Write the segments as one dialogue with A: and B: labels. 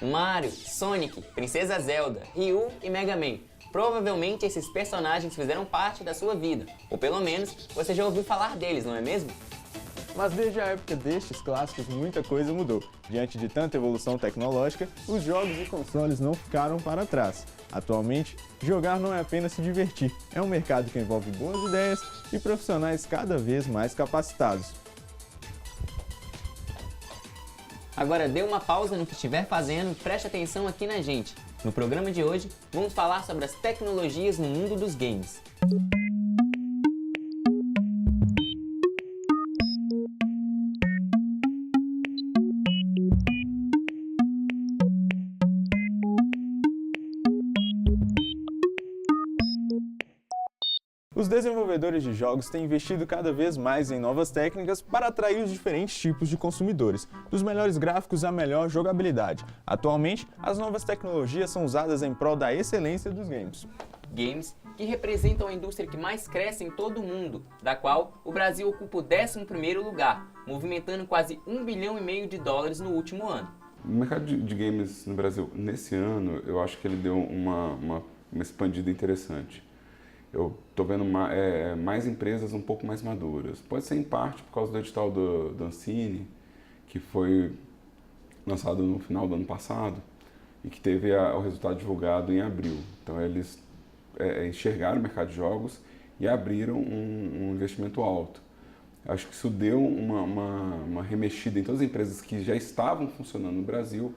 A: Mario, Sonic, Princesa Zelda, Ryu e Mega Man. Provavelmente esses personagens fizeram parte da sua vida, ou pelo menos você já ouviu falar deles, não é mesmo?
B: Mas desde a época destes clássicos, muita coisa mudou. Diante de tanta evolução tecnológica, os jogos e consoles não ficaram para trás. Atualmente, jogar não é apenas se divertir, é um mercado que envolve boas ideias e profissionais cada vez mais capacitados.
A: Agora dê uma pausa no que estiver fazendo e preste atenção aqui na gente. No programa de hoje, vamos falar sobre as tecnologias no mundo dos games.
B: Os desenvolvedores de jogos têm investido cada vez mais em novas técnicas para atrair os diferentes tipos de consumidores, dos melhores gráficos à melhor jogabilidade. Atualmente, as novas tecnologias são usadas em prol da excelência dos games.
A: Games que representam a indústria que mais cresce em todo o mundo, da qual o Brasil ocupa o 11º lugar, movimentando quase US$ 1,5 bilhão no último ano.
C: O mercado de games no Brasil, nesse ano, eu acho que ele deu uma expandida interessante. Eu estou vendo mais empresas um pouco mais maduras. Pode ser em parte por causa do edital do Ancine, que foi lançado no final do ano passado e que teve o resultado divulgado em abril. Então eles enxergaram o mercado de jogos e abriram um investimento alto. Acho que isso deu uma remexida em todas as empresas que já estavam funcionando no Brasil,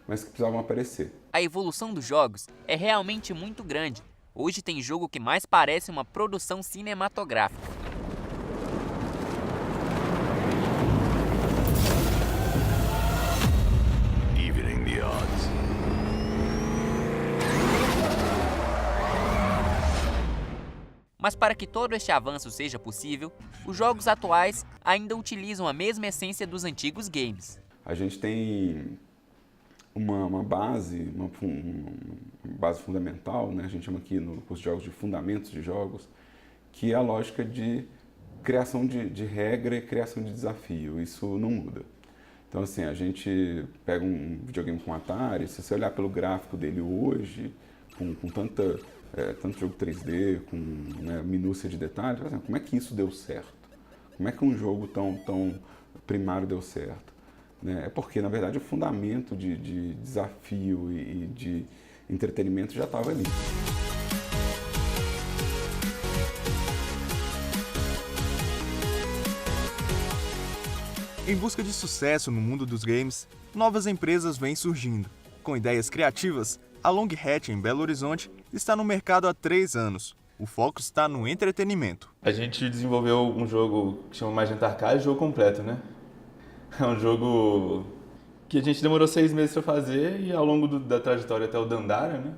C: mas que precisavam aparecer.
D: A evolução dos jogos é realmente muito grande. Hoje tem jogo que mais parece uma produção cinematográfica.
E: Evening the odds.
D: Mas para que todo este avanço seja possível, os jogos atuais ainda utilizam a mesma essência dos antigos games.
C: A gente tem uma base fundamental, né? A gente chama aqui no curso de jogos de fundamentos de jogos, que é a lógica de criação de regra e criação de desafio. Isso não muda. Então, assim, a gente pega um videogame com Atari, se você olhar pelo gráfico dele hoje, com tanto jogo 3D, com minúcia de detalhes, como é que isso deu certo? Como é que um jogo tão primário deu certo? É porque, na verdade, o fundamento de desafio e de entretenimento já estava ali.
B: Em busca de sucesso no mundo dos games, novas empresas vêm surgindo. Com ideias criativas, a Long Hatch, em Belo Horizonte, está no mercado há 3 anos. O foco está no entretenimento.
F: A gente desenvolveu um jogo que chama Magenta Arcade, jogo completo, né? É um jogo que a gente demorou 6 meses para fazer e ao longo da trajetória até o Dandara, né?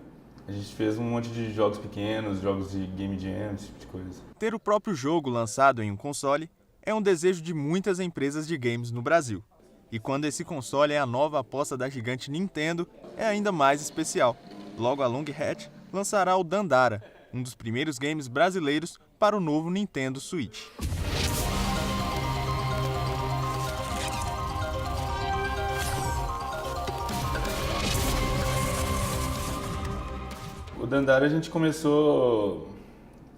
F: A gente fez um monte de jogos pequenos, jogos de game jam, esse tipo de coisa.
B: Ter o próprio jogo lançado em um console é um desejo de muitas empresas de games no Brasil. E quando esse console é a nova aposta da gigante Nintendo, é ainda mais especial. Logo a Long Hatch lançará o Dandara, um dos primeiros games brasileiros para o novo Nintendo Switch.
F: O Dandara a gente começou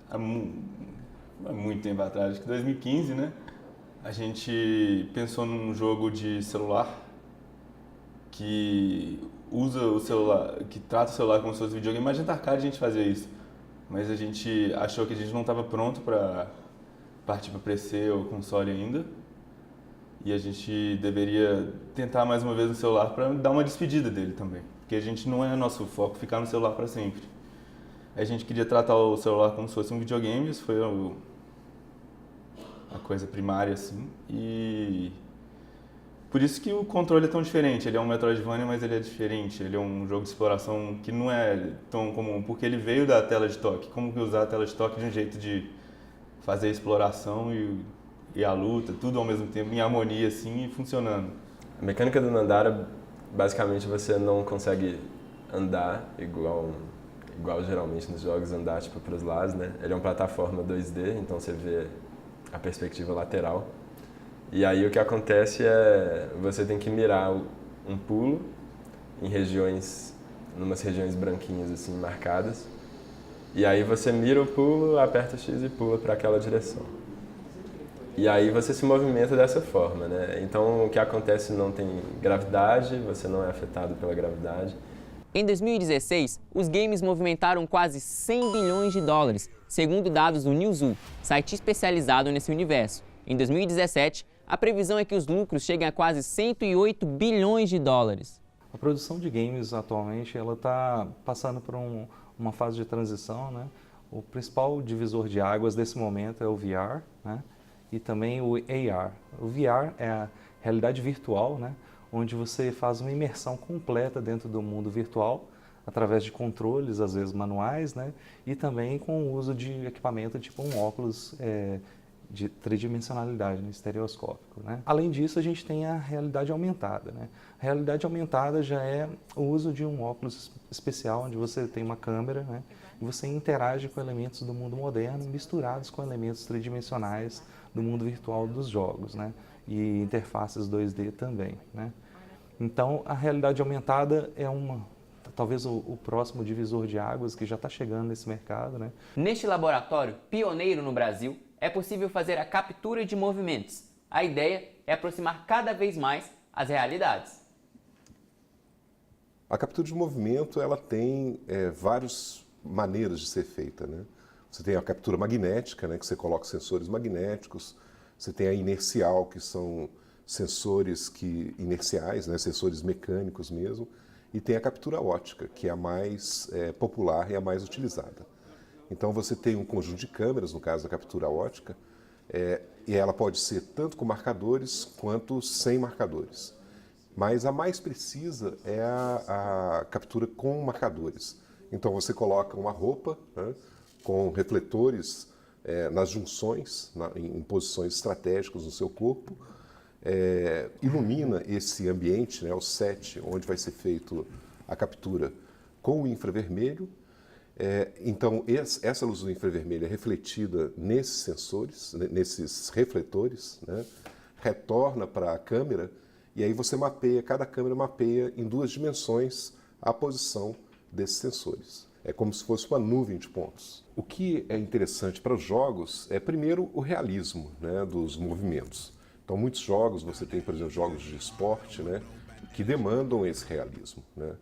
F: há muito tempo atrás, acho que 2015, né? A gente pensou num jogo de celular que usa o celular, que trata o celular como se fosse videogame. Magenta Arcade a gente fazia isso, mas a gente achou que a gente não estava pronto para partir para PC ou console ainda. E a gente deveria tentar mais uma vez no celular para dar uma despedida dele também, porque a gente não é nosso foco ficar no celular para sempre. A gente queria tratar o celular como se fosse um videogame, isso foi a coisa primária, assim, e por isso que o controle é tão diferente. Ele é um Metroidvania, mas ele é diferente. Ele é um jogo de exploração que não é tão comum, porque ele veio da tela de toque. Como que usar a tela de toque de um jeito de fazer a exploração e a luta, tudo ao mesmo tempo, em harmonia, assim, e funcionando.
G: A mecânica do Dandara, basicamente, você não consegue andar igual geralmente nos jogos, andar tipo para os lados, né? Ele é uma plataforma 2D, então você vê a perspectiva lateral. E aí o que acontece é você tem que mirar um pulo em regiões, numas regiões branquinhas assim marcadas. E aí você mira o pulo, aperta X e pula para aquela direção. E aí você se movimenta dessa forma, né? Então o que acontece, não tem gravidade, você não é afetado pela gravidade.
A: Em 2016, os games movimentaram quase 100 bilhões de dólares, segundo dados do Newzoo, site especializado nesse universo. Em 2017, a previsão é que os lucros cheguem a quase 108 bilhões de dólares.
H: A produção de games atualmente ela está passando por uma fase de transição, né? O principal divisor de águas desse momento é o VR, né? E também o AR. O VR é a realidade virtual, né? Onde você faz uma imersão completa dentro do mundo virtual, através de controles, às vezes manuais, né? E também com o uso de equipamento tipo um óculos de tridimensionalidade, né? Estereoscópico, né? Além disso, a gente tem a realidade aumentada, né? A realidade aumentada já é o uso de um óculos especial, onde você tem uma câmera, né? E você interage com elementos do mundo moderno, misturados com elementos tridimensionais do mundo virtual dos jogos, né? E interfaces 2D também, né? Então, a realidade aumentada é talvez o próximo divisor de águas que já está chegando nesse mercado, né?
A: Neste laboratório, pioneiro no Brasil, é possível fazer a captura de movimentos. A ideia é aproximar cada vez mais as realidades.
I: A captura de movimento ela tem várias maneiras de ser feita, né? Você tem a captura magnética, né, que você coloca sensores magnéticos. Você tem a inercial, que são sensores inerciais, né, sensores mecânicos mesmo. E tem a captura óptica, que é a mais popular e a mais utilizada. Então você tem um conjunto de câmeras, no caso da captura óptica, e ela pode ser tanto com marcadores quanto sem marcadores. Mas a mais precisa é a captura com marcadores. Então você coloca uma roupa, né, com refletores nas junções, em posições estratégicas no seu corpo, ilumina esse ambiente, né, o set, onde vai ser feito a captura com o infravermelho. Então, essa luz do infravermelho é refletida nesses sensores, nesses refletores, né, retorna para a câmera, e aí você mapeia, cada câmera mapeia em 2 dimensões a posição desses sensores. É como se fosse uma nuvem de pontos. O que é interessante para os jogos é, primeiro, o realismo, né, dos movimentos. Então, muitos jogos, você tem, por exemplo, jogos de esporte, né, que demandam esse realismo, né?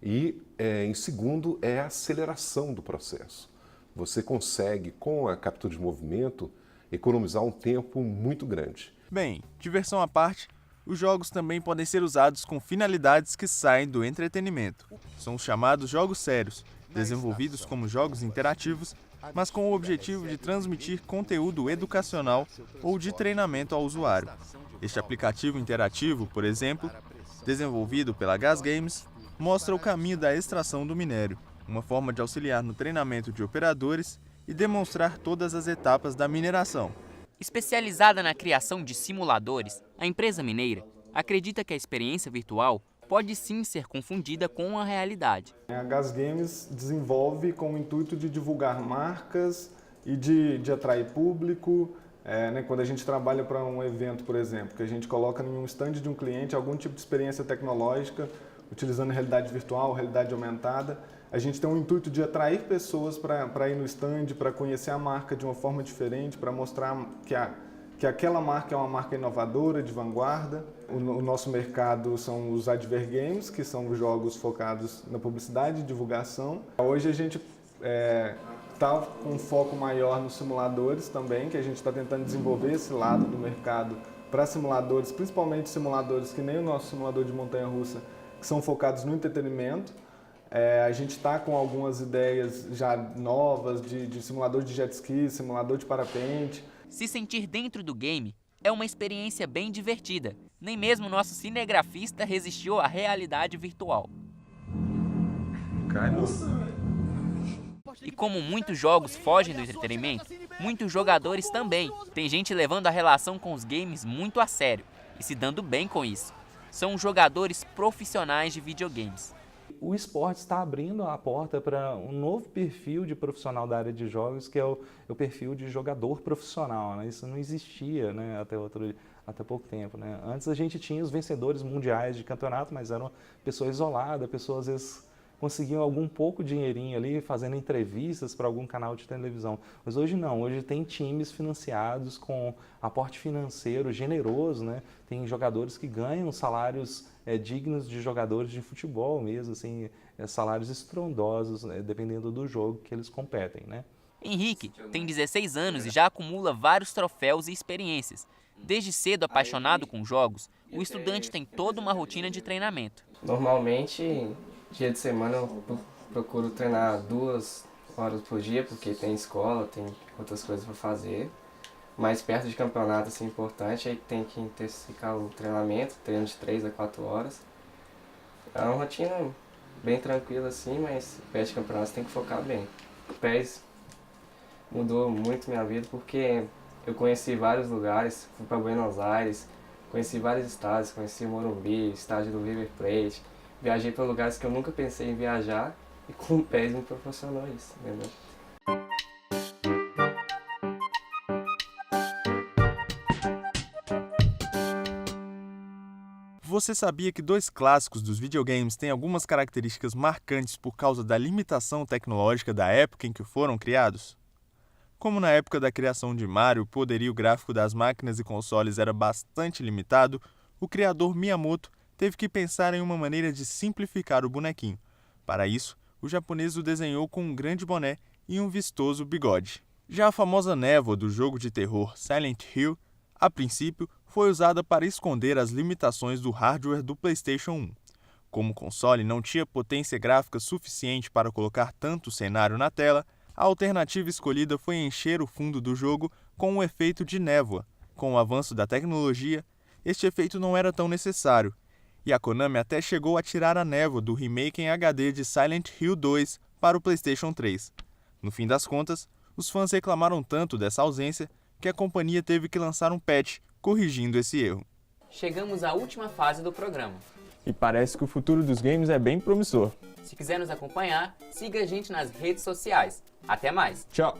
I: E, em segundo, é a aceleração do processo. Você consegue, com a captura de movimento, economizar um tempo muito grande.
B: Bem, diversão à parte, os jogos também podem ser usados com finalidades que saem do entretenimento. São os chamados jogos sérios, desenvolvidos como jogos interativos, mas com o objetivo de transmitir conteúdo educacional ou de treinamento ao usuário. Este aplicativo interativo, por exemplo, desenvolvido pela Gas Games, mostra o caminho da extração do minério, uma forma de auxiliar no treinamento de operadores e demonstrar todas as etapas da mineração.
D: Especializada na criação de simuladores, a empresa mineira acredita que a experiência virtual pode sim ser confundida com a realidade.
J: A Gas Games desenvolve com o intuito de divulgar marcas e de atrair público. Né, quando a gente trabalha para um evento, por exemplo, que a gente coloca em um stand de um cliente algum tipo de experiência tecnológica, utilizando realidade virtual, realidade aumentada, a gente tem um intuito de atrair pessoas para ir no stand, para conhecer a marca de uma forma diferente, para mostrar que aquela marca é uma marca inovadora, de vanguarda. O nosso mercado são os adver games, que são os jogos focados na publicidade e divulgação. Hoje a gente está com um foco maior nos simuladores também, que a gente está tentando desenvolver esse lado do mercado para simuladores, principalmente simuladores que nem o nosso simulador de montanha-russa, que são focados no entretenimento. A gente está com algumas ideias já novas de simulador de jet ski, simulador de parapente.
D: Se sentir dentro do game é uma experiência bem divertida. Nem mesmo o nosso cinegrafista resistiu à realidade virtual. E como muitos jogos fogem do entretenimento, muitos jogadores também. Tem gente levando a relação com os games muito a sério e se dando bem com isso. São jogadores profissionais de videogames.
H: O esporte está abrindo a porta para um novo perfil de profissional da área até pouco tempo, né? Antes a gente tinha os vencedores mundiais de campeonato, mas eram pessoas isoladas, pessoas às vezes conseguiam algum pouco dinheirinho ali fazendo entrevistas para algum canal de televisão. Mas hoje não, hoje tem times financiados com aporte financeiro generoso, né? Tem jogadores que ganham salários dignos de jogadores de futebol mesmo, assim, salários estrondosos, dependendo do jogo que eles competem, né?
D: Henrique tem 16 anos e já acumula vários troféus e experiências. Desde cedo apaixonado com jogos, o estudante tem toda uma rotina de treinamento.
K: Normalmente, dia de semana eu procuro treinar 2 horas por dia, porque tem escola, tem outras coisas para fazer. Mais perto de campeonato, assim, importante, aí tem que intensificar o treinamento, treino de 3 a 4 horas. É uma rotina bem tranquila, assim, mas perto de campeonato você tem que focar bem. O PES mudou muito minha vida, porque eu conheci vários lugares, fui para Buenos Aires, conheci vários estádios, conheci o Morumbi, estádio do River Plate, viajei para lugares que eu nunca pensei em viajar e com o PES me proporcionou isso, entendeu?
B: Você sabia que 2 clássicos dos videogames têm algumas características marcantes por causa da limitação tecnológica da época em que foram criados? Como na época da criação de Mario, o poderio gráfico das máquinas e consoles era bastante limitado, o criador Miyamoto teve que pensar em uma maneira de simplificar o bonequinho. Para isso, o japonês o desenhou com um grande boné e um vistoso bigode. Já a famosa névoa do jogo de terror Silent Hill, a princípio, foi usada para esconder as limitações do hardware do PlayStation 1. Como o console não tinha potência gráfica suficiente para colocar tanto cenário na tela, a alternativa escolhida foi encher o fundo do jogo com um efeito de névoa. Com o avanço da tecnologia, este efeito não era tão necessário, e a Konami até chegou a tirar a névoa do remake em HD de Silent Hill 2 para o PlayStation 3. No fim das contas, os fãs reclamaram tanto dessa ausência que a companhia teve que lançar um patch corrigindo esse erro.
A: Chegamos à última fase do programa.
F: E parece que o futuro dos games é bem promissor.
A: Se quiser nos acompanhar, siga a gente nas redes sociais. Até mais!
F: Tchau!